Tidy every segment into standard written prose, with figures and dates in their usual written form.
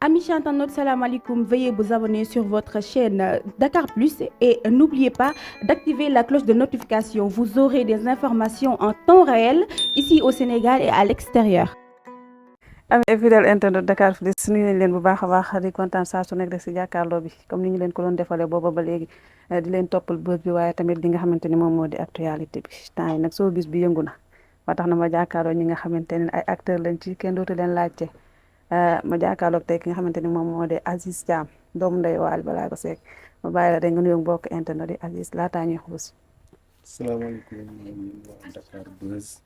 Amis internautes, salam alaikum. Veuillez vous abonner sur votre chaîne Dakar Plus et n'oubliez pas d'activer la cloche de notification. Vous aurez des informations en temps réel ici au Sénégal et à l'extérieur. am fidèle internet Dakar Plus nuyu nañ leen bu baax a baax di kontaan saa su nekk rek si jàkkaarloo bi comme ni ñu leen ko doon defalee booba ba léegi di leen toppal bës bi waaye tamit li nga xamante ni moom moo di actualité bi temps yi nag soo bis bi yëngu na ba tax na ma jàkkaarloo ñi nga xamante ne ay acteurs lañ ci kenn dootu leen laajte ma jàkkaarloog tey ki nga xamante ni moom moo di Aziz Thiam doomu ndey Wally Ballago Seck ma bàyyi la rek nga nuyoo mbokk internet yi Aziz laataa ñuy xuus. salaamaaleykum waa Dakar Buzz.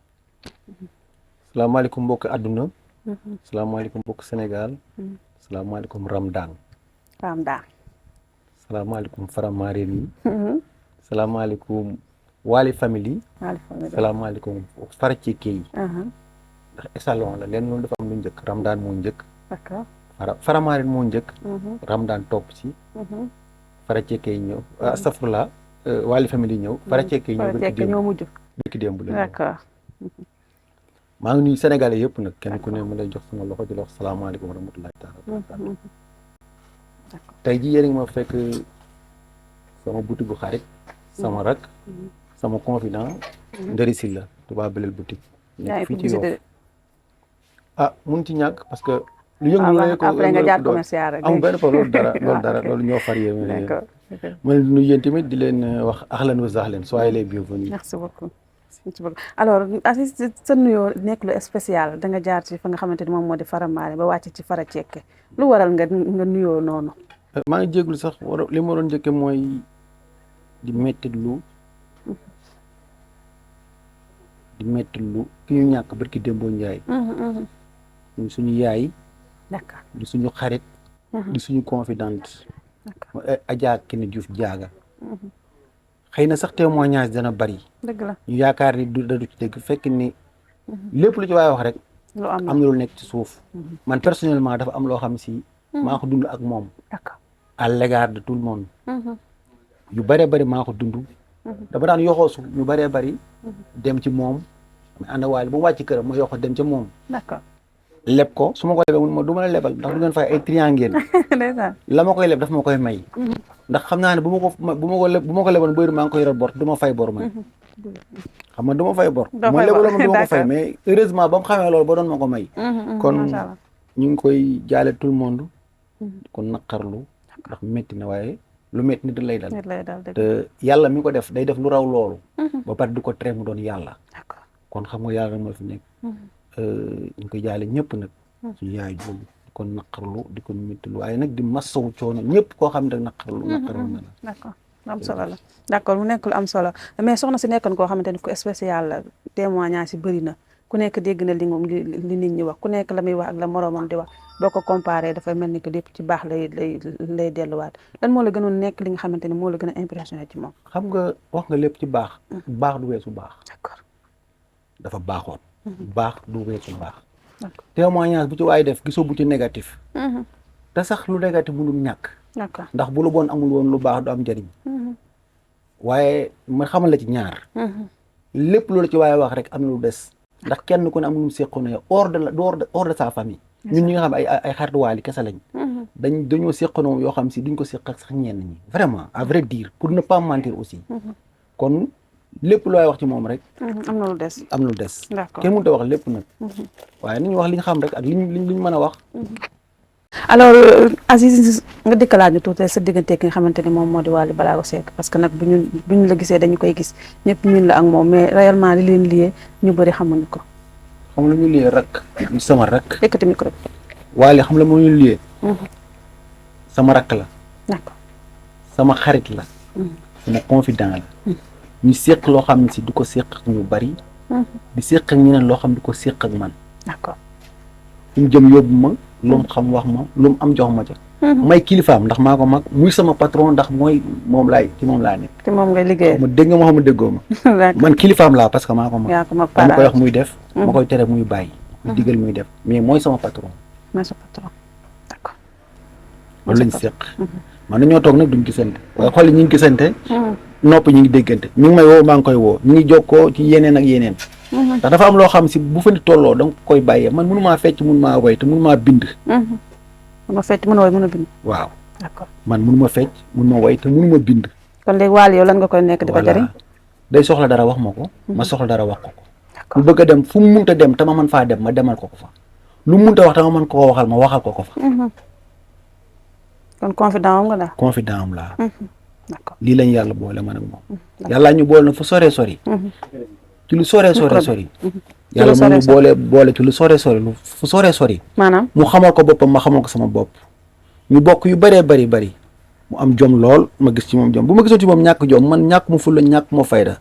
salaamaaleykum mbokk àdduna. salaamaaleykum mbokk Sénégal. salaamaaleykum Ramadan. salaamaaleykum Faramareen yi. salaamaaleykum Wally family. salaamaaleykum Faraceke yi. ndax échelon la leen loolu dafa am lu njëkk Ramadan moo njëkk. d'accord Faramareen moo njëkk. Ramadan topp ci. Faraceke yi ñëw astafurlah Wally family ñëw. Faraceke yi ñëw bëgg démb leen. d'accord. maa ngi nuyu Sénégalais yëpp nag kenn ku ne mu lay jox sama loxo di la wax salaamaaleykum wa rahmatulahi taala. tey jii yéen a ngi ma fekk sama boutique bu xarit sama rak sama confident Ndari Sylla Touba Belel boutique. nekk fii ci Yoff mun ci ñàkk parce que. lu yëngu la ko après nga jaar commercial rek. am benn loolu dara loolu ñoo far yéen. d'accord ma leen di nuyu yéen tamit di leen wax ahlan wa sahlan soyez les bienvenus. merci beaucoup. alors Aziz sa nuyoo nekk lu spécial da nga jaar ci fa nga xamante ni moom moo di Faramareen ba wàcc ci Faraceke lu waral nga nuyoo noonu. maa ngi jégalu sax li ma doon njëkke mooy di mettitlu ki ñu ñàkk barki Dembo Njaay. ñun suñu yaay. d'accord di suñu xarit. di suñu confidente. d'accord Adja Kine Diouf Diaga. xëy na sax témoignage dana bari. dëgg la ñu yaakaar ni du ci dëgg fekk ni. lépp lu ci waay wax rek. lu am na lu nekk ci suuf. man personnellement dafa am loo xam si. maa ko dund ak moom. d'accord à l'égard de tout le monde. yu bëree bëri maa ko dund. dama daan yoxoosu ñu bëree bëri. dem ci moom. mais ànd Wally ba mu wàcc këram ma yoxoo dem ca moom. d'accord leb ko su ma ko lebee ma du ma la lebal ndax du ngeen fay ay triangles. la ma koy leb daf ma koy may. ndax xam naa ne bu ma ko leboon bëri maa ngi koy yor bor du ma fay bor man. xam nga du ma fay bor. ma lebaloon ma du ma ko fay mais heureusement ba mu xamee loolu ba doon ma ko may. kon ñu ngi koy jaale tout le monde. kon naqarlu ndax métti na waaye lu métti nit lay dal. te yàlla mi ko def day def lu raw loolu. ba pare di ko tere mu doon yàlla. kon xam nga yàlla moo fi nekk. ñu koy jaale ñëpp nag. suñu yaay jooju di ko naqarlu di ko méttilu waaye nag di masawu coono ñëpp koo xam ne naqarlu na la. d'accord am solo la d'accord mu nekk lu am solo mais soxna si nekkoon koo xamante ni ku spécial la témoignage yi bëri na ku nekk dégg na li nit ñi wax ku nekk la muy wax ak la moroomam di wax boo ko comparé dafay mel ni que lépp ci baax lay delluwaat lan moo la gënoon nekk li nga xamante ni moo la gën a impressionné ci moom. xam nga wax nga lépp ci baax. baax du weesu baax. d'accord dafa baaxoon. baax du weesu baax. témoignage bu ci waay def gisoo bu ci négatif. te sax lu négatif mënul ñàkk. d'accord ndax bu lu bon amul woon lu baax du am njëriñ. waaye ma xamal la ci ñaar. lépp loolu ci waaye wax rek am na lu des. ndax kenn ku ne am lu mu seqoon yow hors de sa famille. ñun ñi nga xam ay xaritu Wally kese lañ. dañoo seqoon yoo xam si duñ ko seq ak sax ñenn ñi vraiment à vrai dire pour ne pas mentir aussi. kon lépp looy wax ci moom rek. am na lu des. d'accord kenn mënut a wax lépp nag. waaye nañu wax li ñu xam rek ak liñ mën a wax. alors Aziz nga dikkalaat ñu tuuti sa diggante ki nga xamante ni moom moo di Wally Ballago Seck parce que nag bu ñu la gisee dañu koy gis ñëpp ñun la ak moom mais réellement li leen liyee ñu bëri xamuñu ko. xam la ñu liyee rak sama rak. yëkkati micro bi. Wally xam la moo ñu liyee. sama rak la. d'accord sama xarit la. sama confident la. ñu séq loo xam ne si du ko séq ak ñu bari. di séq ak ñeneen loo xam ne du ko séq ak man. d'accord. ñu jëm yóbbu ma lu mu xam wax ma lu mu am jox ma ca. may kilifaam ndax maa ko mag muy sama patron ndax moom laa nekk. ci moom ngay liggéey. ma dégg nga ma xam ne déggoo ma. man kilifaam laa parce que maa ko mag. dama koy wax muy def. ma koy tere muy bàyyi. muy digal muy def mais mooy sama patron. mooy sa patron d'accord. loolu lañ séq. man dañoo toog nag duñ gisante waaye xool ñu ngi gisante. noppi ñu ngi déggante ñu ngi may woo maa ngi koy woo ñu ngi jokkoo ci yeneen ak yeneen. ndax dafa am loo xam si bu fa nit tolloo da nga koy bàyyee man mënu maa fecc mënu maa woy te mënu maa bind. ma fecc mën a woy mën a bind. waaw d'accord man mënuma fecc mënuma woy te mënuma bind. kon léegi Wally yow lan nga koy nekk di ko jëriñ. day soxla dara wax ma ko. ma soxla dara wax ko ko. mu bëgg a dem fu mu munta dem te ma mën faa dem ma demal ko ko fa. lu mu munta wax te ma mën koo waxal ma waxal ko ko fa. kon confident am nga daal. confident am laa. d'accord lii lañ yàlla boole man ak moom. yàlla ñu boole na fu sore sori. ci lu sore sori. yàlla mu ñu boole ci lu sore sori lu fu sore sori. maanaam mu xamal ko boppam ma xamal ko sama bopp. ñu bokk yu bëree bëri mu am jom lool ma gis ci moom jom bu ma gisoon ci moom ñàkk jom man ñàkk ma fulla ñàkk ma fayda.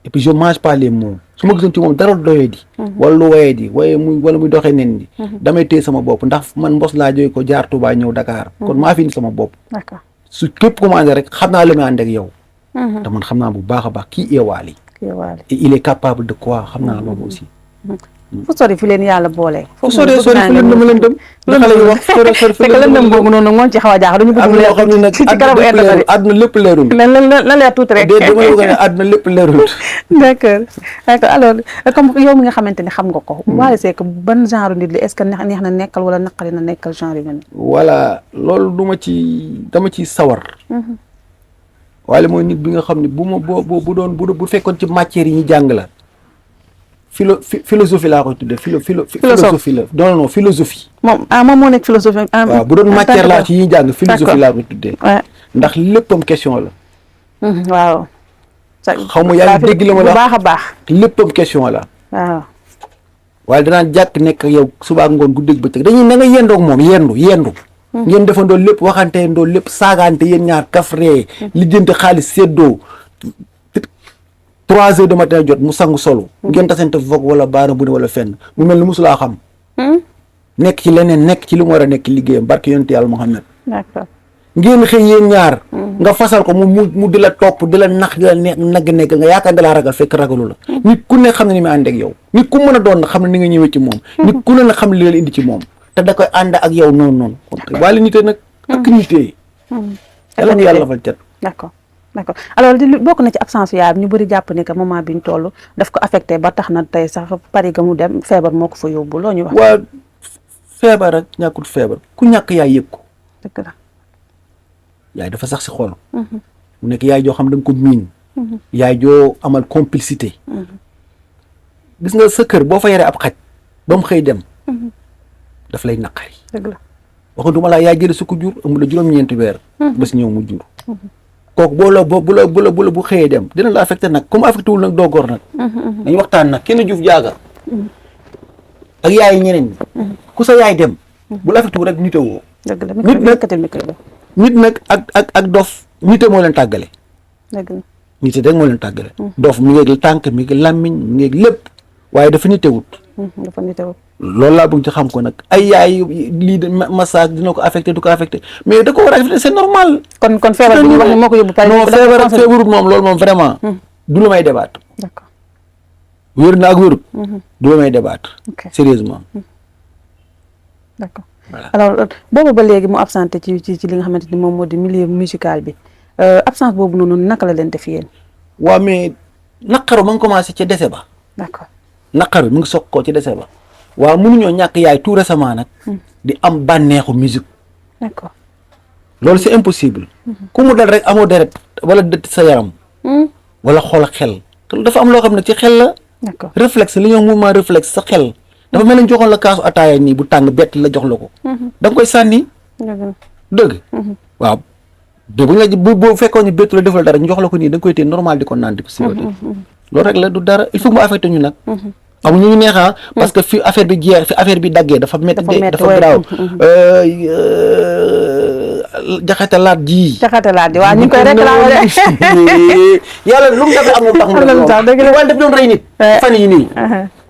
et puis je mange pas les mots su ma gisoon ci moom dara doyee di. wala lu woyee di wala muy doxee nen di. damay téye sama bopp ndax man mbos laa jógee ko jaar Touba ñëw Dakar. kon maa fi indi sama bopp. d'accord su képp ku ma ànd rek xam naa lu may ànd ak yow. te man xam naa bu baax a baax kii est Wally. et il est capable de quoi xam naa loolu aussi. fu sori fi leen yàlla boole. fu sori fu leen dem. la xale yi wax sori fi leen dem boobu noonu moo ci xaw a jaaxal dañu bëgg leer xam ne nag ci kanamu internet àdduna lépp leerul. lan leer tuuti rek. dama bëgg ne àdduna lépp leerul. d'accord alors comme yow mi nga xamante ni xam nga ko. Wally Seck ban genre nit li est-ce que neex na nekkal wala naqari na nekkal genre yu mel ni. voilà loolu dama ci sawar. Wally mooy nit bi nga xam ne bu doon bu fekkoon ci matière yi ñu jàng la. philosophie laa koy tuddee philosophie la non philosophie. moom moo nekk philosophie. waaw bu doon matière laa ci yi jàng philosophie laa koy tuddee. ndax léppam question la. waaw. xaw ma yaa ngi dégg la ma la bu baax a baax. léppam question la. waaw. waaye danaan jàkk nekk yow suba ak ngoon guddeeg bëccëg dañuy na nga yendoog moom yendu. ngeen defandoo lépp waxanteendoo lépp saagaante yéen ñaar kafree. lijjanti xaalis séddoo. 3 heures de matin jot mu sangu solu. ngeen tasante foog wala baara bu ne wala fenn mu mel ni musulaa xam. nekk ci leneen nekk ci li mu war a nekk liggéeyam barke yonent yàlla Muhammad. d'accord ngeen xëy yéen ñaar. nga fasal ko mu di la topp di la nax di la nekk nga yaakaar da laa ragal fekk ragalu la. nit ku ne xam ne ni muy ànd ak yow. nit ku mën a doon xam ne ni nga ñëwee ci moom. nit ku ne na xam li la indi ci moom. te da koy ànd ak yow noonu. Wally nite nag. ak nite. yàlla na yàlla fal cat. d'accord. d'accord alors di bokk na ci absence yaay ñu bëri jàpp ne que moment bi ñu toll daf ko affecté ba tax na tey sax Paris ga mu dem feebar moo ko fa yóbbu loo ñu wax. waa feebar ak ñàkkul feebar ku ñàkk yaay yëg ko. dëgg la. yaay dafa sax si xol. mu nekk yaay joo xam da nga ko miin. yaay joo amal complicité. gis nga sa kër boo fa yaree ab xaj ba mu xëy dem. daf lay naqari. dëgg la. waxatuma laa yaay jëlee su ko jur amul la juróom-ñeenti weer. ba si ñëw mu jur. kooku bu xëyee dem dina la affecté nag comme affecté wul nag doo góor nag. dañu waxtaan nag kenn juuf jaaga. ak yaay ñeneen ñi. ku sa yaay dem. bu la affecté wul rek nite woo. dëgg la nit nag ak dof nite moo leen tàggale. dëgg la nite rek moo leen tàggale. dof mi ngi tànk mi ngi làmmiñ mi ngi lépp waaye dafa nitewut. dafa nitewut. loolu laa bëgg ci xam ko nag ay yaay lii de massage dina ko affecté du ko affecté mais da ko war a affecté c'est normal. kon feebar bi ñu wax ne moo ko yóbbu. non feebarut moom loolu moom vraiment. du lu may débat. d'accord. wér na ak wérut. du lu may débat. sérieusement. d'accord alors boobu ba léegi mu absenté ci li nga xamante ni moom moo di milieu musical bi absence boobu noonu naka la leen def yéen. waaw mais naqaru ma ngi commencé ci dese ba. d'accord. naqaru mu ngi soog koo ci dese ba. waaw mënuñoo ñàkk yaay tout récemment nag. di am bànneexu musique. d'accord. loolu c'est impossible. ku mu dal rek amoo deret wala dëtt sa yaram. wala xool xel te dafa am loo xam ne ci xel la. d'accord réflexe li ñuy wax mouvement réflexe sa xel. dafa mel ni joxoon la kaasu ataaya nii bu tàng bett la jox la ko. da nga koy sànni. dëgg. waaw te bu ñu la bu fekkoon ni bettu la defal dara ñu jox la ko nii da nga koy téye normal di ko naan di ko siwate. loolu rek la du dara il faut que mu affecté ñu nag. amuñu ñu neexaa parce que fi affaire bi jeex fi affaire bi daggee dafa métti dafa garaaw. jaxatalaat ji. jaxatalaat ji waaw ñu ngi koy réclamé yàlla lu mu defee am na tax mu def wala daf doon rey nit. fan yi nii.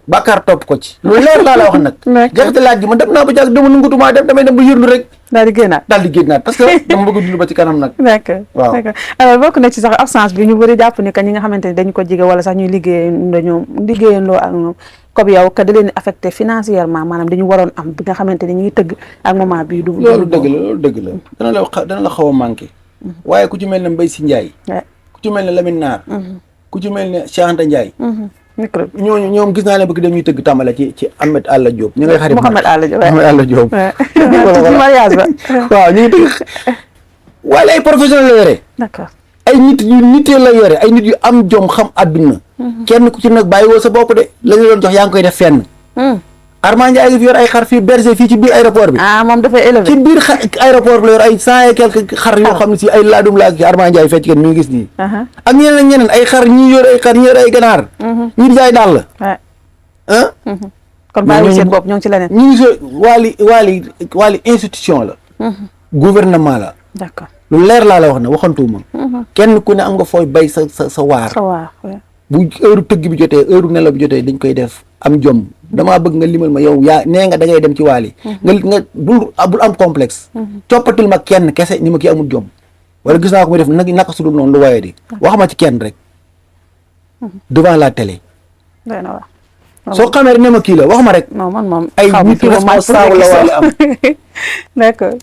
Bakar topp ko ci. lu leer laa la wax nag. jaxatalaat ji man dem naa ba jàg dama nangutumaa dem damay dem ba yërlu rek. daal di génnaat parce que dama bëgg a dund ba ci kanam nag. d'accord waaw d'accord alors bokk na ci sax absence bi ñu bëri jàpp ni que ñi nga xamante ni dañu ko jige wala sax ñuy liggéeyandoo ak ñoom comme yow que da leen affecté financièrement maanaam dañu waroon am bi nga xamante ni ñu ngi tëgg ak moment bii. loolu dëgg la dana la xaw a manqué. waaye ku ci mel ne Mbaye Sy Ndiaye. ku ci mel ne Lamine Naar. ku ci mel ne Cheikh Anta Ndiaye. micro bi ñoom gis naa ne bëgg dem ñuy tëgg tàmbale ci Ahmed Alla Diop ñu ngay xarit Mouhamed Alla Diop Ahmed Alla Diop ci mariage ba waaw ñu ngi tëgg wala ay professionnel la yore d'accord ay nit yu nitee la yore ay nit yu am jom xam àdduna kenn ku ci nag bàyyi woo sa bopp de la ñu doon jox yaa ngi koy def fenn Armand Ndiaye ngi fi yor ay xar fii berger fii ci biir aéroport bi moom dafay élevé ci biir aéroport bi la yor ay 100 et quelques xar yoo xam ne si ay laadum laa ci Armand Ndiaye fecc kenn mi ngi gis nii ak ñeneen ak ñeneen ay xar ñi yor ay xar ñi yor ay ganaar ñi di jaay daal la kon bàyyi seen bopp ñoo ngi ci leneen ñu ngi so waali institution la gouvernement la d'accord lu leer laa la wax ne waxantuuma kenn ku ne am nga fooy bay sa waar bu heure tëgg bi jotee heure nelaw bi jotee dañ koy def am jom damaa bëgg nga limal ma yow yaa nee nga da ngay dem ci waali nga bul am complexe coppatil ma kenn kese ni ma kii amul jom wala gis naa ko muy def naka su dul noonu lu waye di wax ma ci kenn rek devant la télé soo xamee ne ma kii la wax ma rek non man moom ay nit responsable la waali am d'accord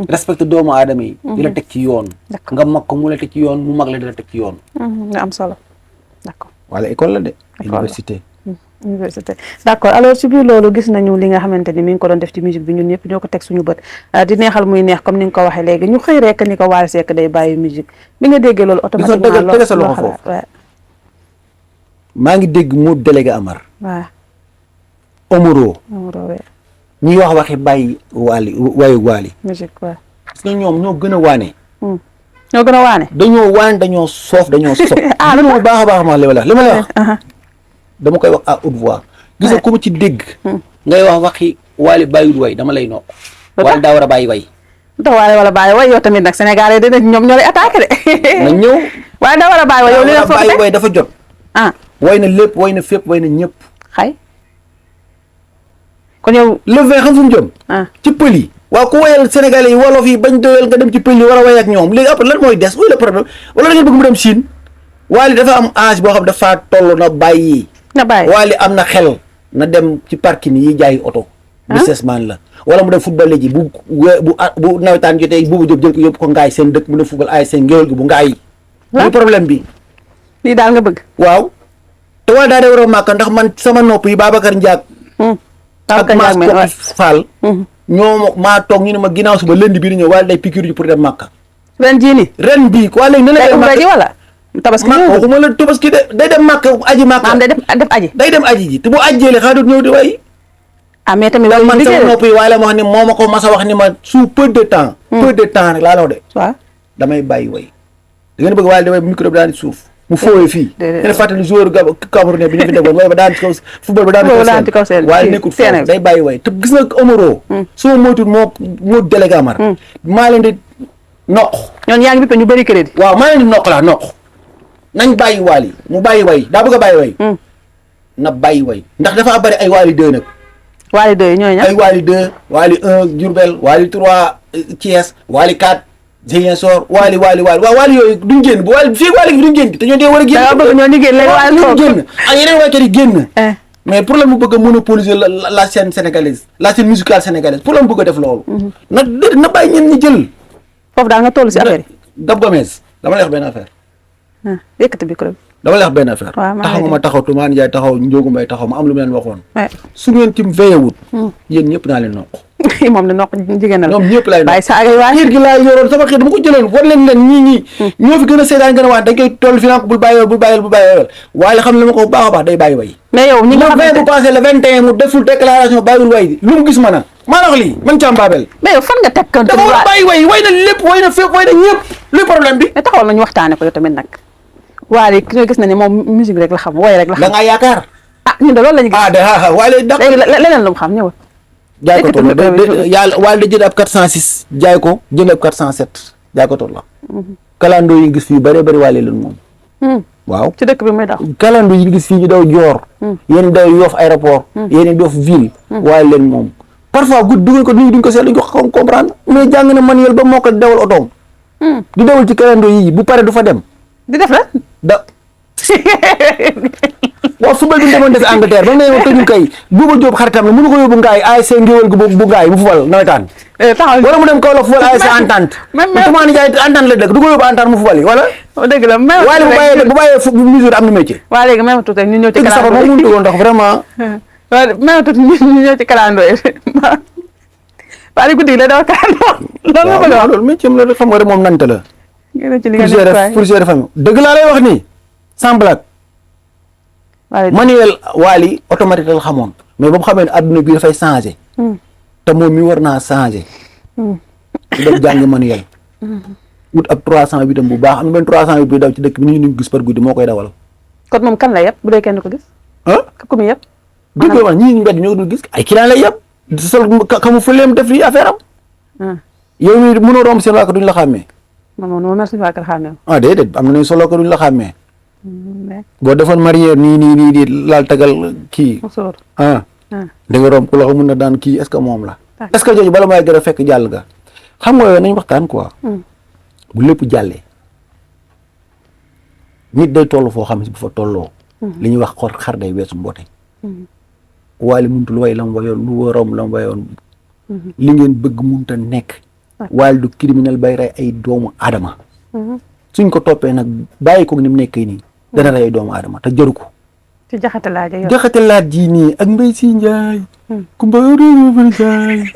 respecté doomu aadama yi di la teg ci yoon nga mag ko mu la teg ci yoon mu mag la di la teg ci yoon nga am solo d'accord wala école la de université d'accord alors ci biir loolu gis nañu li nga xamante ni mi ngi ko doon def ci musique bi ñun ñëpp ñoo ko teg suñu bët di neexal muy neex comme ni nga ko waxee léegi ñu xëy rek ni ko Wally Seck day bàyyi musique bi nga déggee loolu automatiquement tege sa loxo foofu maa ngi dégg mu délégué Amar Omaro ñuy wax waxi bàyyi Wally musique waaw parce que ñoom ñoo gën a waane ñoo gën a waane dañoo soof dañoo sob lu baax a baax ma li ma la wax dama koy wax à haute voix gis nga ku ma ci dégg ngay wax waxi Wally bàyyiwul way dama lay nokk Wally daa war a bàyyi way ndax Wally wala bàyyi way yow tamit nag Sénégalais dina ñoom ñoo lay attaqué de na ñëw waaye daa war a bàyyi way yow li la bàyyi way dafa jot way na lépp way na fépp way na ñëpp xay kon yow le vin xam fu mu jëm ci pël yi waaw ku wayal Sénégalais yi wolof yi bañ doyal nga dem ci pël yi war a way ak ñoom léegi après lan mooy des mooy le problème wala da ngeen bëgg mu dem Chine Wally dafa am âge boo xam dafa toll na bàyyi Wally am na xel na dem ci parking yi jaay oto businessman la wala mu dem football ji bu nawetaan jotee buubu jóg jël ko yóbbu ko ngaay seen dëkk mu dem football ay seen ngéwél gi bu ngaay li problème bi lii daal nga bëgg waaw te Wally daa de war a màkk ndax man sama nopp yi Babacar Ndiak ak Mass Pokh Fall ñoo maa toog ñu ne ma ginnaaw suba lundi bii di ñëw Wally day piqûre ji pour dem màkk ren jii nii ren bii waa léegi na la dem màkk wala tabaski waxuma la tabaski de day dem màkk aji màkk day def aji day dem aji ji te bu ajjeele xaa doot ñëw di way mais tamit man sama nopp yi waaye la ma wax ni moo ma ko mas a wax ni ma sous peu de temps rek laa la wax de waaw damay bàyyi way da ngeen bëgg Wally di way bu micro bi daan suuf mu fooyee fii ngeen fàttali joueur Camerounais bi ñu fi defoon way ba daan ci kaw football ba daan ci kaw seen waaye nekkul foofu day bàyyi way te gis nga Omaro su ma moytuwul moo délégué Amar maa leen di noq ñoon yaa ngi bippe ñu bëri crédit waaw maa leen di noq laa noq nañ bàyyi Wally mu bàyyi way daa bëgg a bàyyi way na bàyyi way ndax dafa bari ay Wally 2 nag Wally 2 ñooy ña ay Wally 2 Wally 1 Diourbel Wally 3 Thiès Wally 4 Ziguinchor Wally waaw Wally yooyu duñ génn bu Wally fii Wally duñ génn te ñoo dee war a génn da bëgg ñoo ñu génn léegi Wally ñu génn ak yeneen waykat yi génn mais pour la mu bëgg a monopoliser la scène sénégalaise la scène musicale sénégalaise pour la mu bëgg a def loolu na bàyyi ñen ñi jël foofu daal nga toll si affaire yi Gab Gomez dama lay wax benn affaire yëkkati bi ko dama lay wax benn affaire taxaw ma taxaw Toumane Ndiaye taxaw Ndiogu Mbaye taxaw ma am lu mu leen waxoon su ngeen tim veillewut yéen ñëpp naa leen noq moom la noq jigéen na la ñoom ñëpp lay noq bàyyi saaga yi waaye xiir gi laa yoroon sama xiir dama ko jëloon war leen ñii ñoo fi gën a seetaan gën a waan dañ koy toll fi naan ko bul bàyyi waaye xam ne ma ko bu baax a baax day bàyyi way mais yow ñi nga xam ne bu passé le 21 mu deful déclaration bàyyiwul way lu mu gis ma na maa la wax lii man Thiam Babel mais yow fan nga teg kan dafa war a bàyyi way na lépp way na fépp way na ñëpp luy problème bi mais taxawal nañu waxtaane ko yow tamit nag Wally ki nga gis na ne moom musique rek la xam way rek la xam da ngaa yaakaar ñun de loolu lañu gis Wally léegi leneen lu mu xam ñëwal jaay ko toll yàlla Wally da jënd ab 406 jaay ko jënd ab 407 jaay ko toll la kalandoo yi gis fii bëree bëri Wally leen moom waaw ci dëkk bi muy daw kalandoo yi gis fii ñu daw Dior yéen daw Yoff aéroport yéen Yoff ville Wally leen moom parfois guddi dugal ko duñ ko seet duñ ko comprendre mais jàng na manuel ba moo ko dawal otoom di dawal ci kalandoo yi bu pare du fa dem di def la waaw football bi demoon def Angleterre ba nga ne tëjul kay Bouba Diop xaritam la mënu ko yóbbu ngaay ASC ngéwél gu bu ngaay bu fubal nawetaan wala mu dem Kaolack fubal ASC Entente Toumani Ndiaye Entente la dëkk du ko yóbbu Entente mu fubal yi wala dëgg la waaye bu bàyyee mesure am na métier waa léegi même tuuti ñu ñëw ci tëgg sabar moom mënu tëggoon ndax vraiment waaw même tuuti ñu ñëw ci kalandoo yi waa guddi gi la daw kalandoo loolu nga bëgg a wax loolu métier la xam nga rek moom nante la pour gérer famille dëgg laa lay wax nii sans blague manuel Wally automatique la xamoon mais ba mu xamee ne adduna bi dafay changé te moom mi war naa changé def jàngi manuel wut ab 308 am bu baax am na benn 308 bi daw ci dëkk bi ñu gis par guddi moo koy dawal kon moom kan la yëpp bu dee kenn ko gis ku mu yëpp dëgg la ñii mbedd ñoo dul gis ay client lay yëpp sol kamu fuleem def li affaire am yow mi mënoo romb seen waa ko duñ la xàmmee moom mer suñu waa kër xàmmee déedéet am na ne solo ko duñ la xàmmee boo defoon marière nii di laal tagal kii da nga romb ku la ko mën na daan kii est-ce que moom la est-ce que jooju bala may gën a fekk jàll nga xam nga nañ waxtaan quoi bu lépp jàllee nit day toll foo xam ne bu fa tolloo li ñuy wax xar day weesu mboote Wally muntu lu way lam wayoon lu waroom lam wayoon li ngeen bëgg munta nekk Wally du criminel bay rey ay doomu aadama suñ ko toppee nag bàyyi ko ni mu nekkee nii dana rey ay doomu aadama te jaru ko ci jaxate laaj ji nii ak Mbaye Sy Ndiaye kumba Ndiaye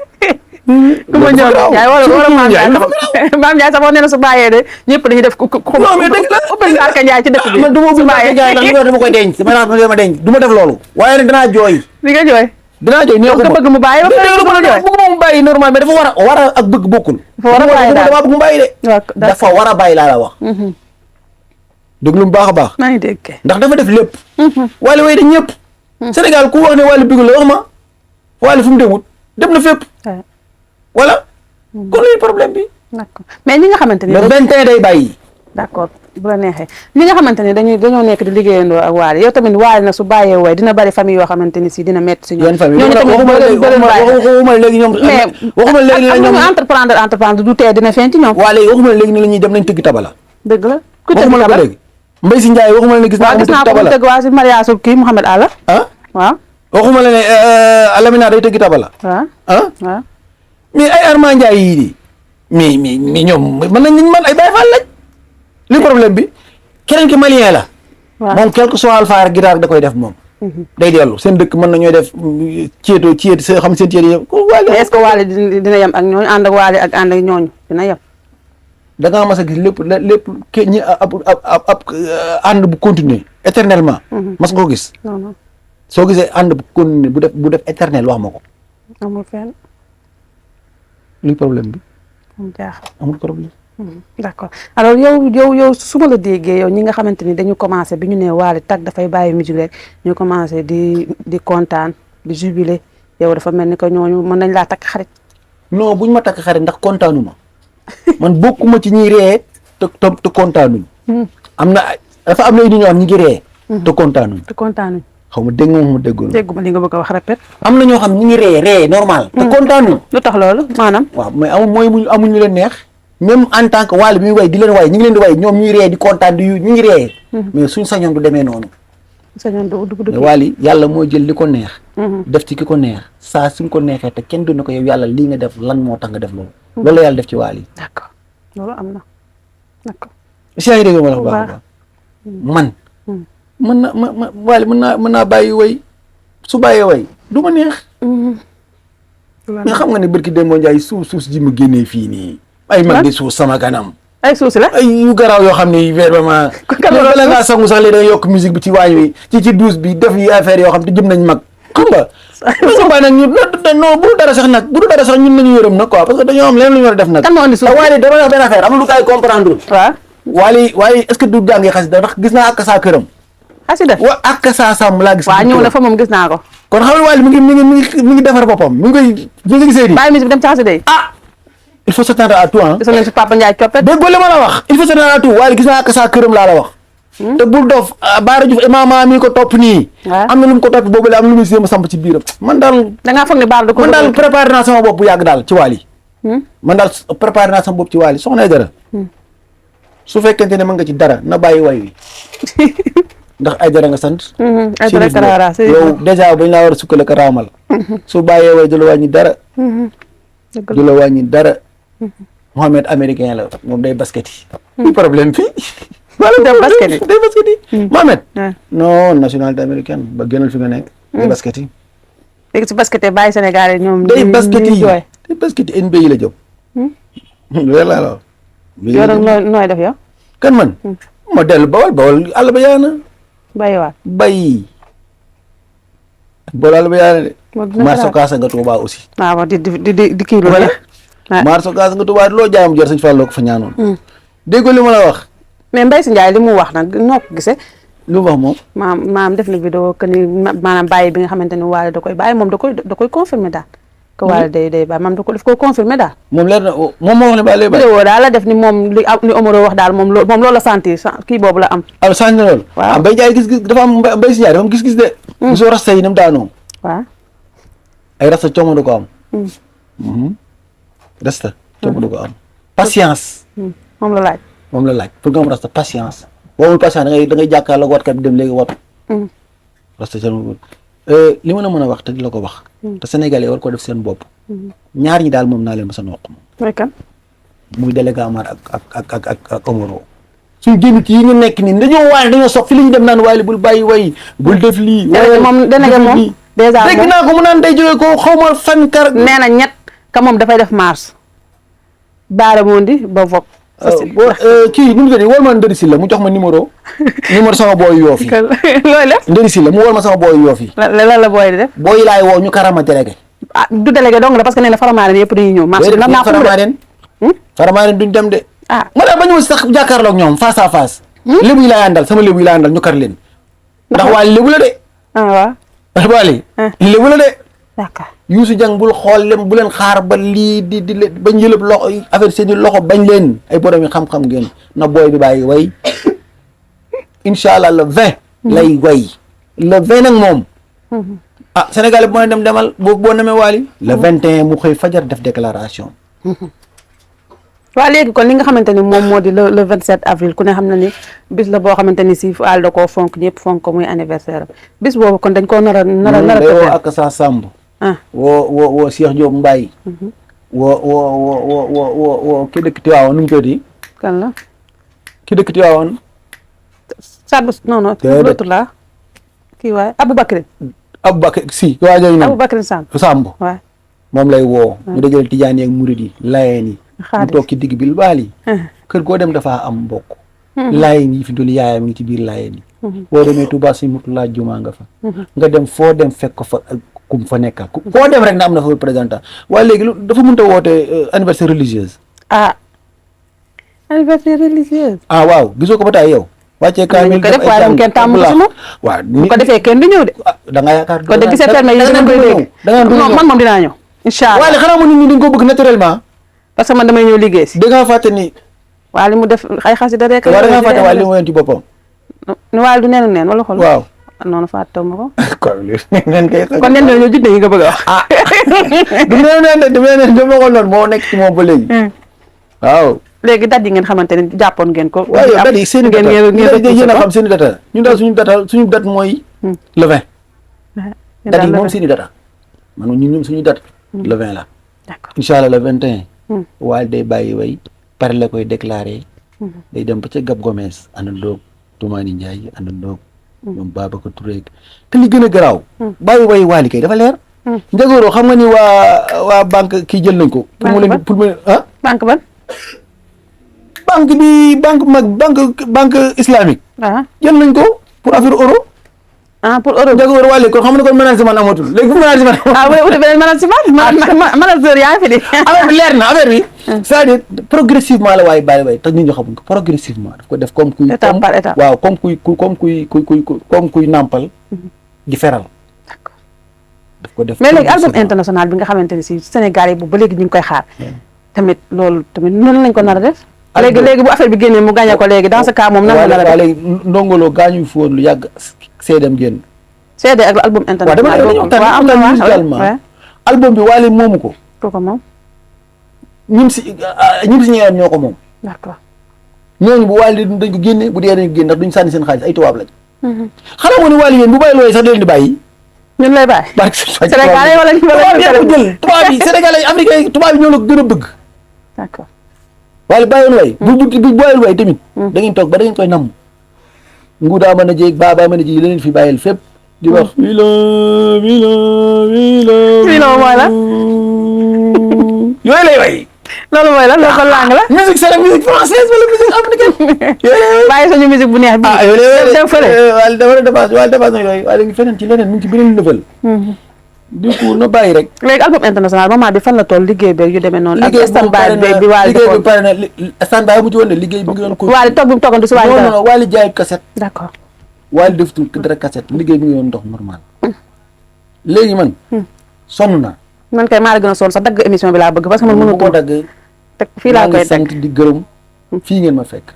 kumba Ndiaye wala Maam Ndiaye sax nee na su bàyyee de ñëpp dañuy def non mais dëgg la ubbil Mbarka Ndiaye ci dëkk bi man du ma ubbil Mbarka Ndiaye ndax li dama koy denc dama denc du ma def loolu waaye nag danaa jooy li nga jooy neexuma bëgg mu bàyyi bëgguma mu bàyyi normal mais dafa war a ak bëgg bokkul dama bëgg mu bàyyi de dafa war a bàyyi laa la wax déglu mu baax a baax maa ngi dégg ndax dafa def lépp Wally way da ñëpp Sénégal ku wax ne Wally bëgg la wax ma Wally fu mu demut dem na fépp voilà kon luy problème bi d'accord mais ñi nga xamante ni le 21 day bàyyi d'accord bu la neexee ñi nga xamante ni dañoo nekk di liggéeyandoo ak Wally yow tamit Wally nag su bàyyee way dina bari famille yoo xamante ni si dina métti si ñoom ñooñu tamit waxuma léegi ñoom waxuma léegi la ñoom entreprendre du tee dina feeñ ci ñoom waa léegi waxuma léegi ni la ñuy dem nañ tëgg tabala dëgg la waxuma la ko léegi Mbaye Sy Ndiaye waxuma la ne gis naa ko tëgg waa si mariage kii Mouhamed Alla waaw waxuma la ne Alamina day tëgg tabala waaw mais ay Armand Ndiaye yii di mais ñoom mën nañ man ay Baye Fall lañ li problème bi keneen ki malien la moom quelque soit alpha rek guitare da koy def moom day dellu seen dëkk mën na ñooy def ceeto xam seen ceeto yëpp est-ce que Wally dina yem ak ñooñu ànd ak Wally ak ànd ak ñooñu dina yem da ngaa mas a gis lépp ñi ab ànd bu continuer éternellement mas nga ko gis soo gisee ànd bu continuer bu def éternel wax ma ko amul fenn luy problème bi mu jaaxal amul problème d'accord alors yow su ma la déggee yow ñi nga xamante ni dañu commencé bi ñu ne Wally tag dafay bàyyi musique rek ñu commencé di kontaan di jubilé yow dafa mel ni que ñooñu mën nañ laa takk xarit non buñ ma takk xarit ndax kontaanuma man bokkuma ci ñiy ree te kontaanuñ am na dafa am na ñoo xam ñi ngi ree te kontaanuñ xaw ma dégg ma déggul dégguma li nga bëgg a wax répète am na ñoo xam ñi ngi ree normal te kontaanuñ lu tax loolu maanaam waaw mais amuñu leen neex même en tant que Wally bi muy way di leen way ñi ngi leen di way ñoom ñuy ree di kontaan di ñi ngi ree mais suñ sañoon du demee noonu mais Wally yàlla moo jël li ko neex def ci ki ko neex saa suñ ko neexee te kenn du ne ko yow yàlla lii nga def lan moo tax nga def loolu loolu la yàlla def ci Wally d'accord loolu am na d'accord si ngi dégg ma la ko baax man mën na ma Wally mën naa bàyyi way su bàyyee way du ma neex mais xam nga ne barki Demba Ndiaye suuf ji mu génnee fii nii ay mag di suuf sama kanam ay suuf si la ay yu garaaw yoo xam ne vraiment bala ngaa sangu sax léegi da nga yokk musique bi ci waañ wi ci douche bi def yi affaire yoo xam te jëm nañ mag xam nga su bàyyi nag ñu non bu dul dara sax ñun nañu yërëm nag quoi parce que dañoo am leneen lu ñu war a def nag Wally dama wax benn affaire am lu kay comprendre waaw Wally est-ce que du jàngee xasida ndax gis naa ak saa këram xasida ak saa sàmm laa gis waaw ñëw na fa moom gis naa ko kon xam nga Wally mi ngi defar boppam mi ngi gisee nii bàyyi musique bi dem ci xasida yi il faut s'attendre à tout gis nañ si Papa Ndiaye coppet déggoo li ma la wax il faut s'attendre à tout Wally gis naa ak saa këram laa la wax te bul dof Baara Diouf imaama mi ko topp nii am na lu mu ko topp boobu la am lu muy séema samp ci biiram man daal da ngaa foog ne Baara man daal préparé naa sama bopp bu yàgg daal ci Wally man daal préparé naa sama bopp ci Wally soxna dara su fekkente ne mën nga ci dara na bàyyi way wi ndax ay dara nga sant. ay dara Karara yow dèjà bañ laa war a sukkale ka raamal. su bàyyee way du la wàññi dara. du la wàññi dara. Mohamed américain la moom day basket yi. problème fii. wala dem basket yi day basket yi. Mohamed. non nationalité américaine ba gënal fi nga nekk. day basket yi. léegi su basket yi bàyyi Sénégal yi ñoom. day basket yi day basket yi NBA la jóg. loolu laa la wax. yow nag nooy def yow. kan man. ma dellu bawal àll ba yaana. bàyyiwaat bay. bool àll ba yaana de. marso kaasa nga Tuubaa aussi. waaw di kii lu voilà. marso kaasa nga Tuubaa loo jaayam jor Sëñ Fallu ko fa ñaanoon. déggoo li ma la wax. mais Mbaye Sy Ndiaye li mu wax nag noo ko gisee. lu mu wax moom. maam def na vidéo que ni maanaam bàyyi bi nga xamante ni Wally da koy bàyyi moom da koy confirmer daal. que Wally day bàyyi maam daf ko confirmer daal. moom leer na moom moo wax ne ba lay bàyyi. vidéo daal la def ni moom li Omaro wax daal moom loolu la sentir kii boobu la am. alors sant na loolu. waaw Mbaye Ndiaye gis-gis dafa am Mbaye Sy Ndiaye dafa am gis-gis de. gisoo rasta yi ni mu daanoo. waaw. ay rasta coomo du ko am. rasta coomo du ko am. patience. moom la laaj. moom la laaj pour nga am rasta patience. boo amul patience da ngay jàkkaarloog watkat bi dem léegi wat. rasta coomo li ma la mën a wax te di la ko wax. te Sénégalais war ko def seen bopp. ñaar ñi daal moom naa leen ba sa noq moom. mooy kan. muy délégué Amar ak Omaro. suñ génn ci yi ñu nekk nii dañoo sox fi li ñu dem naan Wally bul bàyyi way bul def lii. moom délégué moom dèjà dégg naa ko mu naan day jógee ko xaw ma fan kar. nee na ñett ka moom dafay def marche. baare mondi ba vok. kii nu mu tudd wol ma Ndëri Silla mu jox ma numéro sama booy yoof yi. loolu la. Ndëri Silla mu wol ma sama booy yoof yi. lan la booy di def. booy laay woo ñu karama délégué. ah du délégué dong la parce que nee na faramaaren yëpp dañuy ñëw. marché bi faramaaren duñ dem de. ah ma daal ba ñëw sax jàkkaarloog ñoom face à face. lébu yi laay àndal sama lébu yi laay àndal ñu kar leen. ndax Wally lébu la de. ah waaw. Wally lébu la de. d'accord. Youssou Dieng bul xool leen bu leen xaar ba lii di bañ yëlëb loxo affaire seeni loxo bañ leen ay borom yi xam-xam ngeen na booy bi bàyyi way incha allah le 20 lay way le 20 nag moom ah Sénégal bi moo dem demal boo nemee Wally le 21 mu xëy fajar def déclaration. waaw léegi kon li nga xamante ni moom moo di le 27 avril ku ne xam na ni bis la boo xamante ni si Wally da koo fonk ñëpp fonk ko muy anniversaire am bis boobu kon dañ koo nar a woo ak sa Samb. woo Cheikh Diop Mbaye. woo ki dëkk Tiwaawoon nu mu tuddati. kan la. ki dëkk Tiwaawoon. Sadou non l'autre là kii waaye Aboubacry. Aboubacry si waa jooju noonu. Aboubacry Samb. waaw moom lay woo. ñu dajale Tijaan yi ak Murid yi Laayeen yi. mu toog ci digg bi Wally kër goo dem dafa am mbokk. Laayeen yi fi dul yaayam ngi ci biir Laayeen yi. boo demee Touba Sëñ Murtala Juma nga fa. nga dem foo dem fekk ko fa kum fa nekkal koo dem rek na am na fa représentant waaye léegi dafa mënut a woote anniversaire religieuse. anniversaire religieuse. waaw gisoo ko ba taay yow. wàccee kaamil ko def waaye moom kenn tàmm ko si moom. waaw bu ko defee kenn du ñëw de. da nga yaakaar kon de gisee permis yi dinañ koy dégg. man moom dinaa ñëw. incha allah waaye xanaa mu nit ñi dañ ko bëgg naturellement. parce que man damay ñëw liggéey si. da ngaa fàtte ni. waa li mu def ay xasida rek. waaw da ngaa fàtte waaye li mu woyoon ci boppam. ni Wally du neen wala xool. waaw. noonu fàttewu ma ko. kon nen kay. kon nen ñoo judd yi nga bëgg a wax. du neen dama ko noonu moo nekk ci moom ba léegi. waaw. léegi dat yi ngeen xamante ne jàppoon ngeen ko. waaw yow dat yi seen i data yéen a xam seen i data ñun daal suñu date mooy. le 20. dat yi moom seen i data. man ñun suñu date. le 20 la. d'accord incha allah le 21. Wally day bàyyi way pare la koy déclaré. day dem ba ca Gab Gomes àndandoog Toumani Ndiaye àndandoog ñoom Babacar Touré te li gën a garaaw. bàyyi way Wally kay dafa leer. Njagoro xam nga ni waa banque kii jël nañ ko. pour mu banque ban. banque bi banque islamique. jël nañ ko pour affaire euro. pour euro. Njagoro Wally kon xam nga kon management amatul léegi fu management. oui uti beneen management manager yaa ngi fi di. affaire bi leer na affaire bi. c'est-à-dire progressivement la waaye bàyyi te nit ñi xamuñ ko progressivement daf ko def comme kuy. étape par étape waaw comme kuy nàmpal. di feral. d'accord daf ko def mais léegi album international bi nga xamante ni si Sénégal yi bu ba léegi ñu ngi koy xaar. tamit loolu tamit noonu lañ ko nar a def. léegi bu affaire bi génnee mu gagné ko léegi dans ce cas moom nan la nar a def. léegi Ndongo Lo gaañu fi woon lu yàgg seedam génn. CD ak album international. waaw am na musicalement album bi Wally moomu ko. kooku moom. ñim si ñëwoon ñoo ko moom. d'accord ñooñu bu Wally dañ ko génne bu dee dañ ko génne ndax duñ sànni seen xaalis ay tubaab lañ xanaa moo ne Wally yéen bu bàyyi looy sax da leen di bàyyi ñun lay bàyyi Sénégalais wala tubaab yi ko jël tubaab yi Sénégalais africain yi tubaab yi ñoo la gën a bëgg d'accord Wally bàyyoon way bu bàyyil way tamit da ngeen toog ba da ngeen koy namm nguudaa mën a jéeg baabaa mën a jéeg leneen fi bàyyil fépp di wax wilo mooy la yooyu lay way loolu mooy la loolu ko lang la musique sénégalais musique française wala musique africaine bàyyi suñu musique bu neex bi dem fële Wally dafa dépassé Wally dépassé na yooyu Wally ngi feneen ci leneen mu ngi ci beneen level du coup na bàyyi rek léegi album international moment bi fan la toll liggéey beeg yu demee noonu ak standby bi Wally liggéey bi pare na standby mu ci woon ne liggéey bi ngi doon ko Wally toog bi mu toogoon du si Wally non non Wally jaayut cassette d'accord Wally defutul dara cassette liggéey bi ngi doon dox normal léegi man sonn naa man kay maa la gën a sonn sax dagg émission bi laa bëgg parce que man mënu ko dagg teg fii laa koy sant di gërëm fii ngeen ma fekk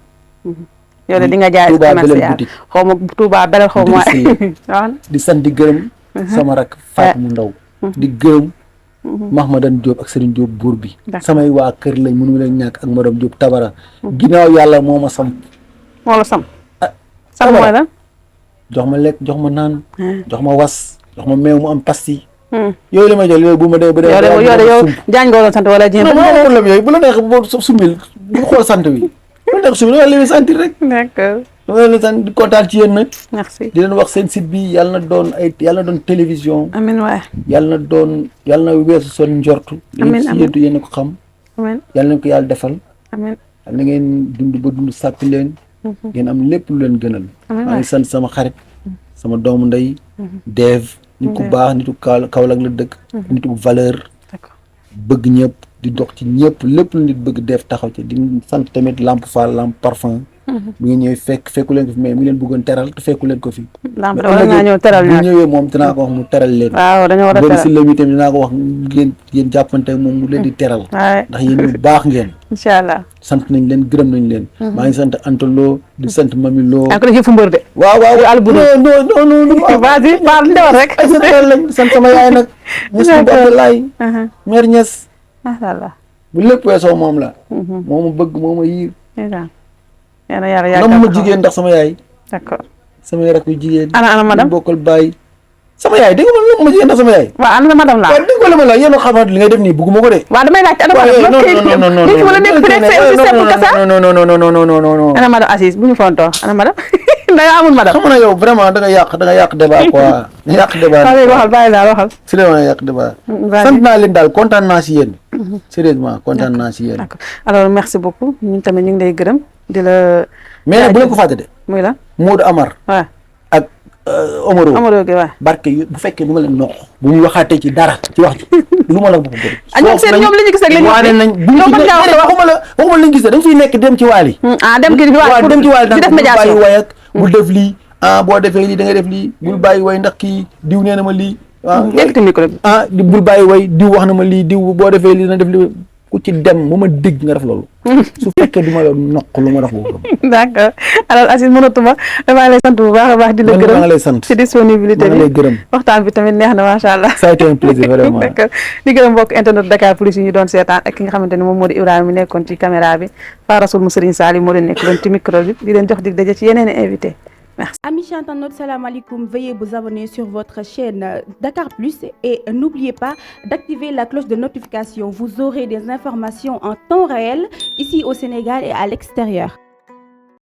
yow de di nga jaay commercial xaw ma Touba Belel xaw ma di sant di gërëm sama rak Fatou mu ndaw di gërëm Mahmadan Diop ak Serigne Diop buur bi samay waa kër lañ mënu leen ñàkk ak madame Diop Tabara ginnaaw yàlla moo ma sam moo la sam sam mooy la jox ma lekk jox ma naan jox ma was jox ma meew mu am pasti yooyu la may jox yooyu bu ma dee ba yow jaañ nga woon sant wala jéem problème yooyu bu la neex boo sumil bu xool sant wi bu la neex sumil wala li sentir rek d'accord dama leen sant di kontaan ci yéen nag merci di leen wax seen site bi yàlla na doon télévision amiin waay yàlla na weesu seen njortu amiin si yéentu yéen a ko xam amiin yàlla na ko yàlla defal amiin yàlla na ngeen dund ba dund sàppi leen ngeen am lépp lu leen gënal maa ngi sant sama xarit sama doomu ndey Dave nit ku baax nitu Kaolack la dëkk nitu valeur bëgg ñëpp di dox ci ñëpp lépp lu nit bëgg def taxaw ci di sant tamit Lamp Fall Lamp Parfum bu ngeen ñëwee fekku leen ko fi mais mu leen bëggoon teral te fekku leen ko fi Lamp wala nga ñëw teral bu ñëwee moom dinaa ko wax mu teral leen waaw dañoo war a teral si la mi tamit dinaa ko wax ngeen jàppante moom mu leen di teral ndax yéen ñu baax ngeen incha allah sant nañ leen gërëm nañ leen maa ngi sant Antolo di sant Mami Lo ko def fu mbër de waaw non vas-y parle ndewal rek ay sant lañ sant sama yaay nag Ñas bu Abdoulaye mère Ñas macha allah bu lépp weesoo moom la moo ma bëgg moo ma yiir yàlla nam ma jigéen ndax sama yaay d'accord sama rakk yu jigéen ana madame bokkal baay sama yaay dégg nga man ma jigéen ndax sama yaay waaw ana madame la waaw dégg nga ma la yéen a xamante li ngay def nii bugguma ko de waaw damay laaj ana madame ana madame Assise bu ñu fontoo ana madame da nga amul madame xam na yow vraiment da nga yàq débat quoi yàq débat waxal bàyyi laa waxal si la yàq débat sant naa leen daal kontaan naa si yéen sérieusement kontaan naa si yéen d'accord alors merci beaucoup ñun tamit ñu ngi lay gërëm di la mais nag bu leen ko fàtte de muy la Modou Amar waaw ak Omaro gi waaw barke yu bu fekkee du ma leen noq bu ñu waxaatee ci dara ci wax ji lu ma la ko bëri ñoom seen ñoom li ñu gis rek lañu waane nañ waxuma la ñu gis dañ fiy nekk dem ci waali dem ci waali dem ci waali di def bul médiation bàyyi way ak bul def lii boo defee lii da ngay def lii bul bàyyi way ndax kii diw nee na ma lii yëkkati micro bi bul bàyyi way diw wax na ma lii diw boo defee lii dana def lii ku ci dem ba ma dégg nga def loolu su fekkee du ma la noq lu ma def boobu d'accord alors Assise mënatuma damaa lay sant bu baax a baax di la gërëm maa lay sant ci disponibilité bi lay gërëm waxtaan bi tamit neex na macha allah ça a été un plaisir vraiment d'accord di gërëm mbokk internet Dakar Plus yi ñu doon seetaan ak ki nga xamante ne moom moo di Ibrahima mi nekkoon ci caméra bi Fa Rasoul mu Serigne Sali moo leen nekk doon ci micro bi di leen jox dig daje ci yeneen invité merci. Amis internautes, salam alaikum. Veuillez vous abonner sur votre chaîne Dakar Plus et n'oubliez pas d'activer la cloche de notification. Vous aurez des informations en temps réel ici au Sénégal et à l'extérieur.